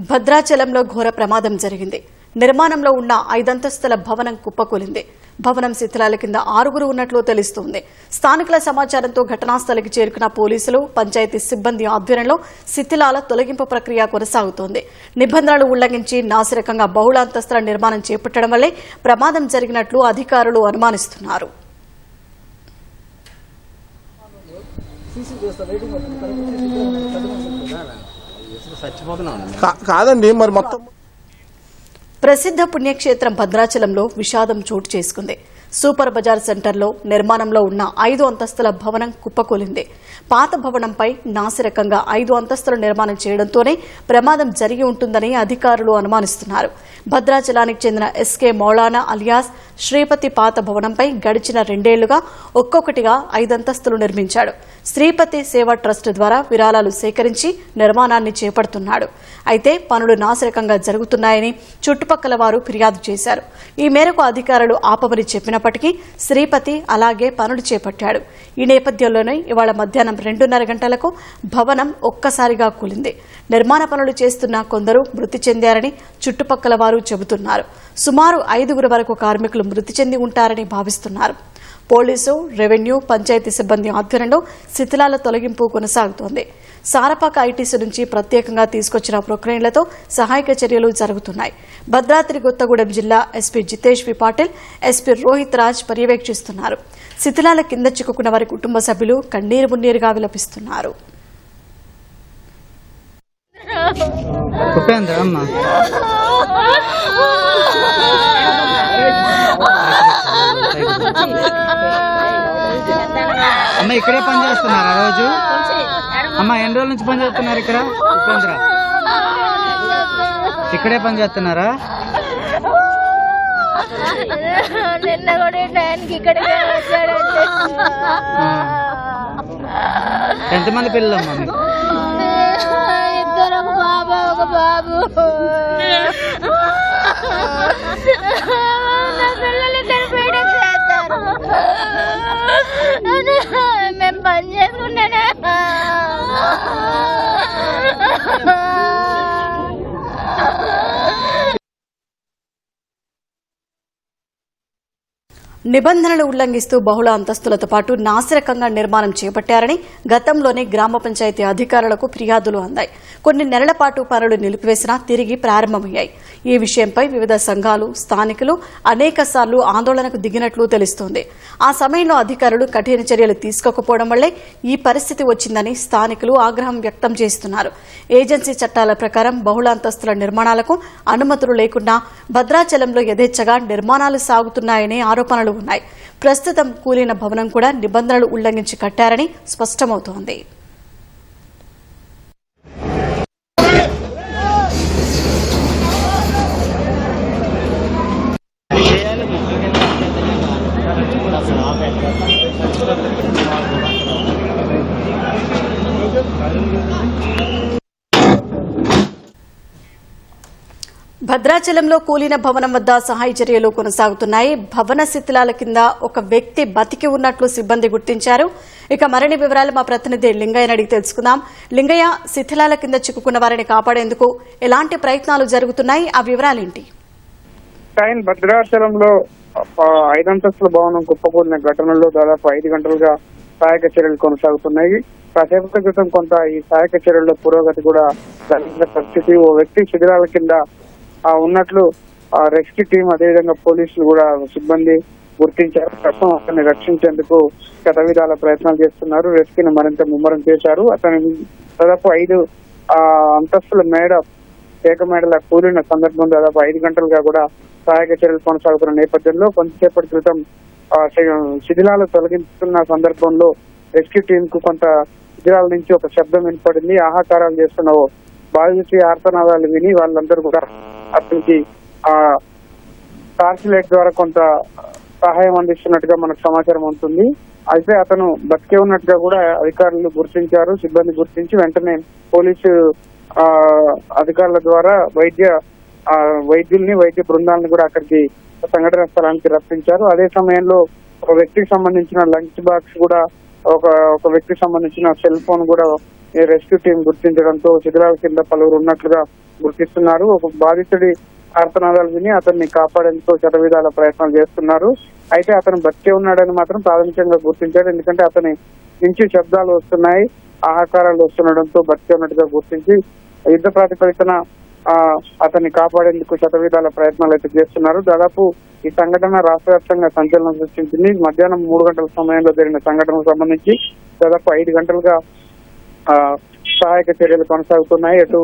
భద్రాచలంలో ఘోర ప్రమాదం జరిగింది. నిర్మాణంలో ఉన్న 5 అంతస్తుల భవనం కుప్పకూలింది. భవనం శిథిలాల కింద 6గురు ఉన్నట్లు తెలుస్తోంది. స్థానికుల సమాచారంతో ఘటనాస్థలికి చేరుకున్న పోలీసులు, పంచాయతీ సిబ్బంది ఆధ్వర్యంలో శిథిలాల తొలగింపు ప్రక్రియ కొనసాగుతోంది. నిబంధనలు ఉల్లంఘించి నాసిరకంగా బహుళ అంతస్తుల నిర్మాణం చేపట్టడం వల్లే ప్రమాదం జరిగినట్లు అధికారులు అనుమానిస్తున్నారు. కాదండి మరి మొత్తం ప్రసిద్ధ పుణ్యక్షేత్రం భద్రాచలంలో విషాదం చోటు చేసుకుంది. సూపర్ బజార్ సెంటర్లో నిర్మాణంలో ఉన్న 5 అంతస్తుల భవనం కుప్పకూలింది. పాత భవనంపై నాసిరకంగా 5 అంతస్తుల నిర్మాణం చేయడంతోనే ప్రమాదం జరిగి ఉంటుందని అధికారులు అనుమానిస్తున్నారు. భద్రాచలానికి చెందిన ఎస్కే మౌలానా అలియాస్ శ్రీపతి పాత భవనంపై గడిచిన 2 ఏళ్లుగా ఒక్కొక్కటిగా 5 అంతస్తులు నిర్మించాడు. శ్రీపతి సేవా ట్రస్ట్ ద్వారా విరాళాలు సేకరించి నిర్మాణాన్ని చేపడుతున్నాడు. అయితే పనులు నాసిరకంగా జరుగుతున్నాయని చుట్టుపక్కల వారు ఫిర్యాదు చేశారు. ఈ మేరకు అధికారులు ఆపమని చెప్పినప్పటికీ శ్రీపతి అలాగే పనులు చేపట్టాడు. ఈ నేపథ్యంలోనే ఇవాళ మధ్యాహ్నం 2:30 గంటలకు భవనం ఒక్కసారిగా కూలింది. నిర్మాణ పనులు చేస్తున్న కొందరు మృతి చెందారని చుట్టుపక్కల వారు చెబుతున్నారు. సుమారు 5గురు వరకు కార్మికులు మృతి చెంది ఉంటారని భావిస్తున్నారు. పోలీసు, రెవెన్యూ, పంచాయతీ సిబ్బంది ఆధ్వర్యంలో శిథిలాల తొలగింపు కొనసాగుతోంది. సారపాక ఐటీసీ నుంచి ప్రత్యేకంగా తీసుకొచ్చిన ప్రొక్రెయిన్లతో సహాయక చర్యలు జరుగుతున్నాయి. భద్రాద్రి కొత్తగూడెం జిల్లా ఎస్పీ జితేష్ వి పాటిల్, ఎస్పీ రోహిత్ రాజ్ పర్యవేక్షిస్తున్నారు. శిథిలాల కింద చిక్కుకున్న వారి కుటుంబ సభ్యులు కన్నీరు మున్నీరుగా విలపిస్తున్నారు. అమ్మ ఇక్కడే పని చేస్తున్నారా రోజు? అమ్మ ఎన్ని రోజుల నుంచి పని చేస్తున్నారు ఇక్కడ? ఉపేంద్ర ఇక్కడే పని చేస్తున్నారా? నిన్న కూడా టైంకి ఇక్కడికే వచ్చాడంటే. ఎంతమంది పిల్లలమ్మా మీకు? 2, ఒక బాబు, ఒక బాబు. నా పిల్లలు ఇద్దరు పీడలు చేస్తారు. మేము పని చేసుకుంటానే. నిబంధనలు ఉల్లంఘిస్తూ బహుళ అంతస్తులతో పాటు నాసిరకంగా నిర్మాణం చేపట్టారని గతంలోనే గ్రామ పంచాయతీ అధికారులకు ఫిర్యాదులు అందాయి. కొన్ని నెలల పాటు పనులు నిలిపివేసినా తిరిగి ప్రారంభమయ్యాయి. ఈ విషయంపై వివిధ సంఘాలు, స్థానికులు అనేకసార్లు ఆందోళనకు దిగినట్లు తెలుస్తోంది. ఆ సమయంలో అధికారులు కఠిన చర్యలు తీసుకోకపోవడం వల్లే ఈ పరిస్థితి వచ్చిందని స్థానికులు ఆగ్రహం వ్యక్తం చేస్తున్నారు. ఏజెన్సీ చట్టాల ప్రకారం బహుళ అంతస్తుల నిర్మాణాలకు అనుమతులు లేకుండా భద్రాచలంలో యథేచ్ఛగా నిర్మాణాలు సాగుతున్నాయనే ఆరోపణలు ఉన్నాయి. ప్రస్తుతం కూలిన భవనం కూడా నిబంధనలు ఉల్లంఘించి కట్టారని స్పష్టమవుతోంది. భద్రాచలంలో కూలిన భవనం వద్ద సహాయ చర్యలు కొనసాగుతున్నాయి. భవన శిథిలాల కింద ఒక వ్యక్తి బతికి ఉన్నట్లు సిబ్బంది గుర్తించారు. ఇక మరిన్ని వివరాలు మా ప్రతినిధి లింగయ్యని అడిగి తెలుసుకుందాం. లింగయ్య, శిథిలాల కింద చిక్కుకున్న వారిని కాపాడేందుకు ఎలాంటి ప్రయత్నాలు జరుగుతున్నాయి? ఆ వివరాలేంటి? భద్రాచలంలో 5 అంతస్తుల భవనం కుప్పకూలిన ఘటనలో దాదాపు 5 గంటలుగా సహాయక చర్యలు కొనసాగుతున్నాయి. కాసేపటి క్రితం కొంత ఈ సహాయక చర్యల్లో పురోగతి కూడా జరిగిన పరిస్థితి. ఓ వ్యక్తి శిథిలాల కింద ఉన్నట్లు రెస్క్యూ టీం, అదేవిధంగా పోలీసులు కూడా సిబ్బంది గుర్తించారు. ప్రస్తుతం అతన్ని రక్షించేందుకు గత విధాల ప్రయత్నాలు చేస్తున్నారు. రెస్క్యూని మరింత ముమ్మరం చేశారు. అతని దాదాపు 5 అంతస్తుల ఏక మేడల కూలిన సందర్భం దాదాపు 5 గంటలుగా కూడా సహాయక చర్యలు కొనసాగుతున్న నేపథ్యంలో కొంతసేపటి క్రితం శిథిలాలు తొలగిస్తున్న సందర్భంలో రెస్క్యూ టీం కు కొంత శిథిలాల నుంచి ఒక శబ్దం వినపడింది. ఆహాకారాలు చేస్తున్న బాధితుడి ఆర్తనాదాలు విని వాళ్ళందరూ కూడా అతనికి టార్చ్ లైట్ ద్వారా కొంత సహాయం అందిస్తున్నట్టుగా మనకు సమాచారం ఉంటుంది. అయితే అతను బతికే ఉన్నట్టుగా కూడా అధికారులు గుర్తించారు. సిబ్బంది గుర్తించి వెంటనే పోలీసు అధికారుల ద్వారా వైద్యుల్ని, వైద్య బృందాలను కూడా అక్కడికి సంఘటన స్థలానికి రప్పించారు. అదే సమయంలో ఒక వ్యక్తికి సంబంధించిన లంచ్ బాక్స్ కూడా, ఒక వ్యక్తికి సంబంధించిన సెల్ ఫోన్ కూడా ఈ రెస్క్యూ టీం గుర్తించడంతో శిథిలాల కింద పలువురు ఉన్నట్లుగా గుర్తిస్తున్నారు. ఒక బాధితుడి ఆర్తనాదాలు విని అతన్ని కాపాడేందుకు శతవిధాల ప్రయత్నాలు చేస్తున్నారు. అయితే అతను బతికే ఉన్నాడని మాత్రం ప్రాథమికంగా గుర్తించాడు. ఎందుకంటే అతని నుంచి శబ్దాలు వస్తున్నాయి, ఆహాకారాలు వస్తుండడంతో బతికే ఉన్నట్టుగా గుర్తించి యుద్ధ ప్రాతిపదికన అతన్ని కాపాడేందుకు శతవిధాల ప్రయత్నాలు అయితే చేస్తున్నారు. దాదాపు ఈ సంఘటన రాష్ట్ర వ్యాప్తంగా సంచలనం సృష్టించింది. మధ్యాహ్నం 3 గంటల సమయంలో జరిగిన సంఘటనకు సంబంధించి దాదాపు 5 గంటలుగా సహాయక చర్యలు కొనసాగుతున్నాయి. అటు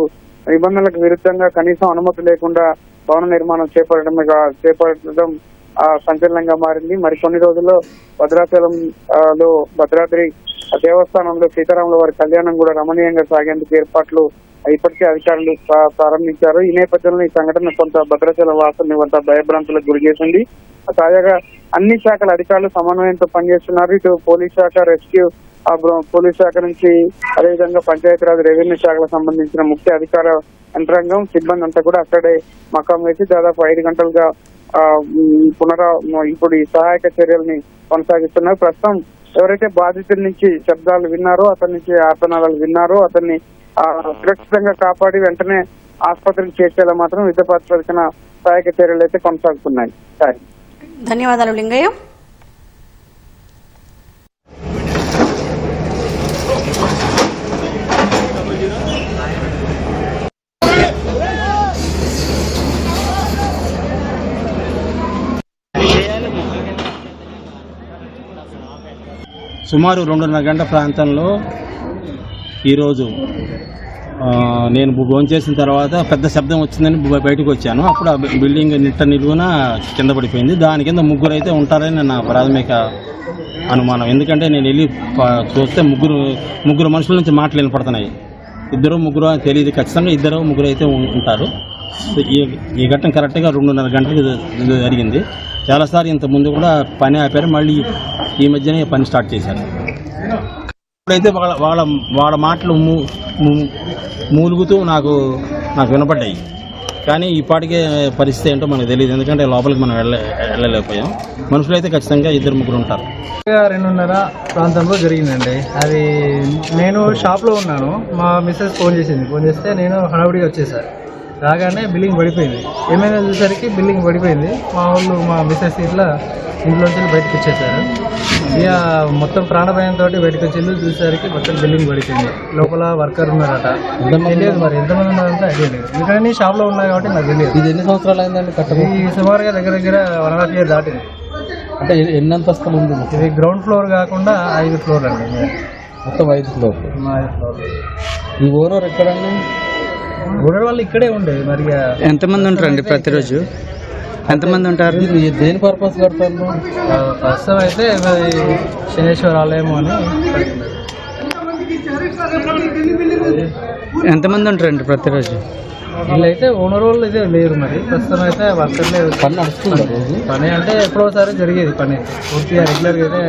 నిబంధనలకు విరుద్ధంగా కనీసం అనుమతి లేకుండా భవన నిర్మాణం చేపట్టడం సంచలనంగా మారింది. మరికొన్ని రోజుల్లో భద్రాచలం లో భద్రాద్రి దేవస్థానంలో సీతారాముల వారి కళ్యాణం కూడా రమణీయంగా సాగేందుకు ఏర్పాట్లు ఇప్పటికే అధికారులు ప్రారంభించారు. ఈ నేపథ్యంలో ఈ సంఘటన కొంత భద్రాచలం వాసుల్ని కొంత భయభ్రాంతులకు గురి చేసింది. తాజాగా అన్ని శాఖల అధికారులు సమన్వయంతో పనిచేస్తున్నారు. ఇటు పోలీస్ శాఖ, రెస్క్యూ పోలీస్ శాఖ నుంచి అదేవిధంగా పంచాయతీరాజ్, రెవెన్యూ శాఖలకు సంబంధించిన ముఖ్య అధికార యంత్రాంగం, సిబ్బంది అంతా కూడా అక్కడే మకాం వేసి దాదాపు 5 గంటలుగా ఇప్పుడు ఈ సహాయక చర్యల్ని కొనసాగిస్తున్నారు. ప్రస్తుతం ఎవరైతే బాధితుల నుంచి శబ్దాలు విన్నారో, అతని నుంచి ఆర్తనాదాలు విన్నారో అతన్ని సురక్షితంగా కాపాడి వెంటనే ఆసుపత్రికి చేర్చేలా మాత్రం యుద్ధ ప్రాతిపదికన సహాయక చర్యలు అయితే కొనసాగుతున్నాయి. ధన్యవాదాలు లింగయ్య. సుమారు 2:30 గంటల ప్రాంతంలో ఈరోజు నేను భోంచేసిన తర్వాత పెద్ద శబ్దం వచ్చిందని బయటకు వచ్చాను. అప్పుడు ఆ బిల్డింగ్ నిలువున కింద పడిపోయింది. దాని కింద ముగ్గురు అయితే ఉంటారని నా ప్రాథమిక అనుమానం. ఎందుకంటే నేను వెళ్ళి చూస్తే ముగ్గురు మనుషుల నుంచి మాటలు వినపడుతున్నాయి. 2-3 అని తెలియదు, ఖచ్చితంగా 2-3 అయితే ఉంటారు. ఈ ఘట్టం కరెక్ట్గా 2:30 గంటలకు జరిగింది. చాలాసార్లు ఇంత ముందు కూడా పని ఆపారు, మళ్ళీ ఈ మధ్యనే పని స్టార్ట్ చేశారు. ఇప్పుడైతే వాళ్ళ మాటలు మూలుగుతూ నాకు వినపడ్డాయి. కానీ ఇప్పటికే పరిస్థితి ఏంటో మనకు తెలియదు, ఎందుకంటే లోపలికి మనం వెళ్ళలేకపోయాం. మనుషులు అయితే ఖచ్చితంగా 2-3 ఉంటారు. 2:30 ప్రాంతంలో జరిగిందండి. అది నేను షాప్లో ఉన్నాను. మా మిస్సెస్ ఫోన్ చేస్తే నేను హడావుడిగా వచ్చేసాను. రాగానే బిల్డింగ్ పడిపోయింది. ఏమైనా చూసేసరికి బిల్డింగ్ పడిపోయింది. మా వాళ్ళు మా మిస్సెస్ ఇట్లా ఇంట్లోంచి బయటకు వచ్చేసారు. ఇక మొత్తం ప్రాణభయంతో బయటకు వచ్చి చూసేసరికి మొత్తం బిల్డింగ్ పడిపోయింది. లోపల వర్కర్ ఉన్నారట, తెలియదు మరి ఎంతమంది ఉన్నారంటే ఐడియా లేదు. ఎందుకంటే నేను షాప్లో ఉన్నా కాబట్టి నాకు తెలియదు. ఇది ఎన్ని సంవత్సరాలు అయిందండి కట్టడం? ఈ సుమారుగా దగ్గర 1.5 years దాటింది. అంటే ఎన్ని అంతస్తులు ఉంది? ఇది గ్రౌండ్ ఫ్లోర్ కాకుండా 5 ఫ్లోర్ అండి. మొత్తం 5 ఫ్లోర్. 5 ఫ్లోర్. ఈ ఓనర్ ఎక్కడండి? ఓనర్ వాళ్ళు ఇక్కడే ఉండేది. మరి ఎంతమంది ఉంటారండి ప్రతిరోజు? ఎంతమంది ఉంటారు? దేని పర్పస్ కడతారు? ప్రస్తుతం అయితే శనేశ్వర ఆలయం అని. ఎంతమంది ఉంటారండి ప్రతిరోజు? వీళ్ళైతే ఓనర్ వాళ్ళు అయితే లేరు. మరి ప్రస్తుతం అయితే వర్కర్లే. పని నడుస్తుంది. పని అంటే ఎప్పుడోసారి జరిగేది. పని పూర్తిగా రెగ్యులర్గా అయితే